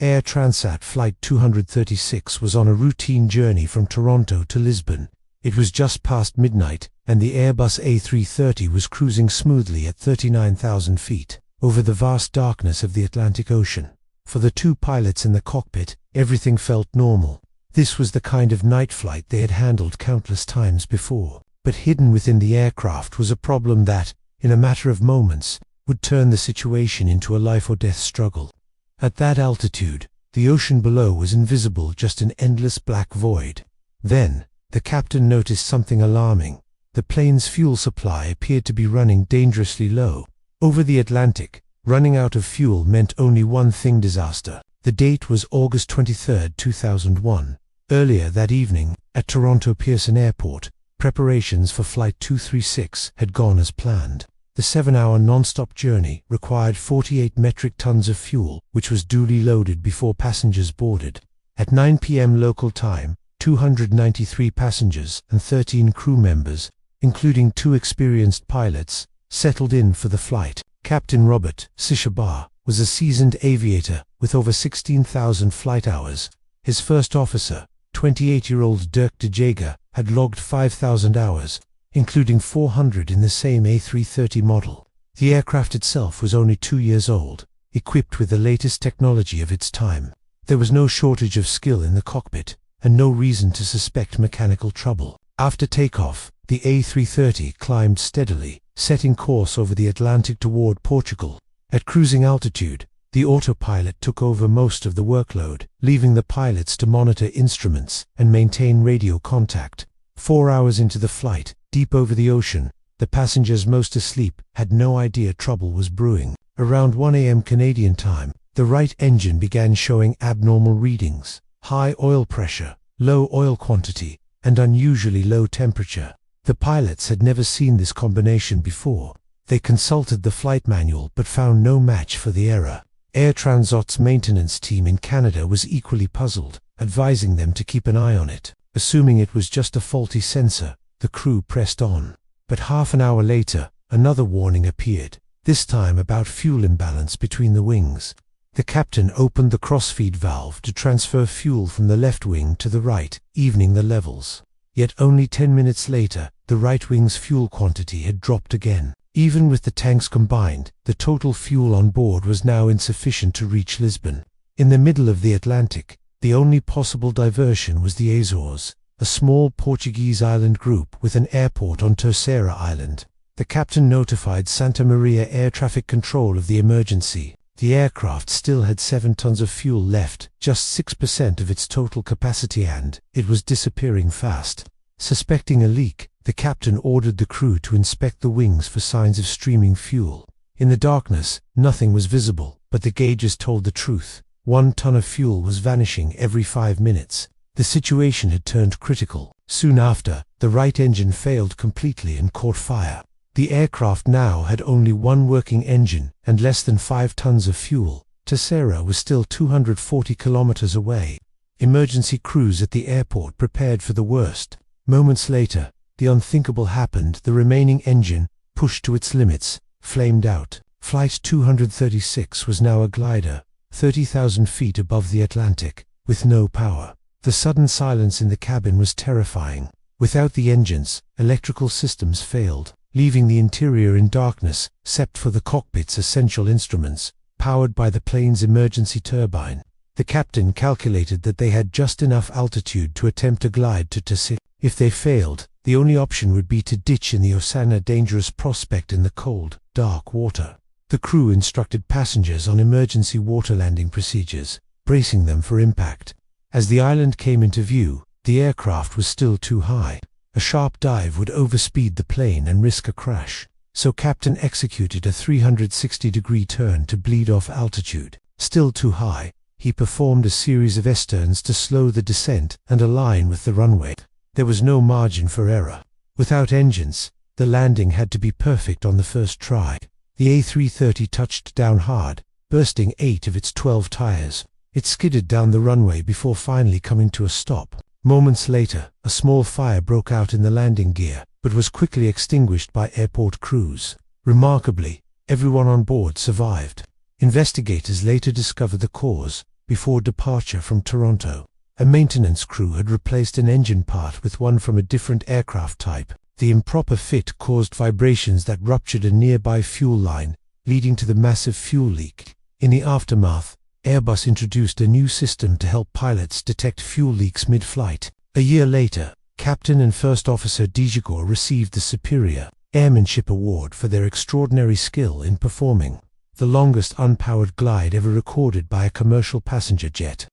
Air Transat Flight 236 was on a routine journey from Toronto to Lisbon. It was just past midnight, and the Airbus A330 was cruising smoothly at 39,000 feet, over the vast darkness of the Atlantic Ocean. For the two pilots in the cockpit, everything felt normal. This was the kind of night flight they had handled countless times before. But hidden within the aircraft was a problem that, in a matter of moments, would turn the situation into a life-or-death struggle. At that altitude, the ocean below was invisible, just an endless black void. Then, the captain noticed something alarming. The plane's fuel supply appeared to be running dangerously low. Over the Atlantic, running out of fuel meant only one thing: disaster. The date was August 23, 2001. Earlier that evening, at Toronto Pearson Airport, preparations for Flight 236 had gone as planned. The 7-hour non-stop journey required 48 metric tons of fuel, which was duly loaded before passengers boarded. At 9 p.m. local time, 293 passengers and 13 crew members, including 2 experienced pilots, settled in for the flight. Captain Robert Piché was a seasoned aviator with over 16,000 flight hours. His first officer, 28-year-old Dirk Dejager, had logged 5,000 hours, including 400 in the same A330 model. The aircraft itself was only 2 years old, equipped with the latest technology of its time. There was no shortage of skill in the cockpit, and no reason to suspect mechanical trouble. After takeoff, the A330 climbed steadily, setting course over the Atlantic toward Portugal. At cruising altitude, the autopilot took over most of the workload, leaving the pilots to monitor instruments and maintain radio contact. 4 hours into the flight, deep over the ocean, the passengers most asleep had no idea trouble was brewing. Around 1 a.m. Canadian time, the right engine began showing abnormal readings: high oil pressure, low oil quantity, and unusually low temperature. The pilots had never seen this combination before. They consulted the flight manual but found no match for the error. Air Transat's maintenance team in Canada was equally puzzled, advising them to keep an eye on it. Assuming it was just a faulty sensor, the crew pressed on. But half an hour later, another warning appeared, this time about fuel imbalance between the wings. The captain opened the crossfeed valve to transfer fuel from the left wing to the right, evening the levels. Yet only 10 minutes later, the right wing's fuel quantity had dropped again. Even with the tanks combined, the total fuel on board was now insufficient to reach Lisbon. In the middle of the Atlantic, the only possible diversion was the Azores, a small Portuguese island group with an airport on Terceira Island. The captain notified Santa Maria Air Traffic Control of the emergency. The aircraft still had 7 tons of fuel left, just 6% of its total capacity, and it was disappearing fast. Suspecting a leak, the captain ordered the crew to inspect the wings for signs of streaming fuel. In the darkness, nothing was visible, but the gauges told the truth. 1 ton of fuel was vanishing every 5 minutes. The situation had turned critical. Soon after, the right engine failed completely and caught fire. The aircraft now had only 1 working engine and less than 5 tons of fuel. Terceira was still 240 kilometers away. Emergency crews at the airport prepared for the worst. Moments later, the unthinkable happened. The remaining engine, pushed to its limits, flamed out. Flight 236 was now a glider, 30,000 feet above the Atlantic, with no power. The sudden silence in the cabin was terrifying. Without the engines, electrical systems failed, leaving the interior in darkness, except for the cockpit's essential instruments, powered by the plane's emergency turbine. The captain calculated that they had just enough altitude to attempt a glide to Piché. If they failed, the only option would be to ditch in the ocean, a dangerous prospect in the cold, dark water. The crew instructed passengers on emergency water landing procedures, bracing them for impact. As the island came into view, the aircraft was still too high. A sharp dive would overspeed the plane and risk a crash. So captain executed a 360-degree turn to bleed off altitude. Still too high, he performed a series of S-turns to slow the descent and align with the runway. There was no margin for error. Without engines, the landing had to be perfect on the first try. The A330 touched down hard, bursting 8 of its 12 tires. It skidded down the runway before finally coming to a stop. Moments later, a small fire broke out in the landing gear, but was quickly extinguished by airport crews. Remarkably, everyone on board survived. Investigators later discovered the cause: before departure from Toronto. A maintenance crew had replaced an engine part with one from a different aircraft type. The improper fit caused vibrations that ruptured a nearby fuel line, leading to the massive fuel leak. In the aftermath, Airbus introduced a new system to help pilots detect fuel leaks mid-flight. A year later, Captain and First Officer Dejager received the Superior Airmanship Award for their extraordinary skill in performing the longest unpowered glide ever recorded by a commercial passenger jet.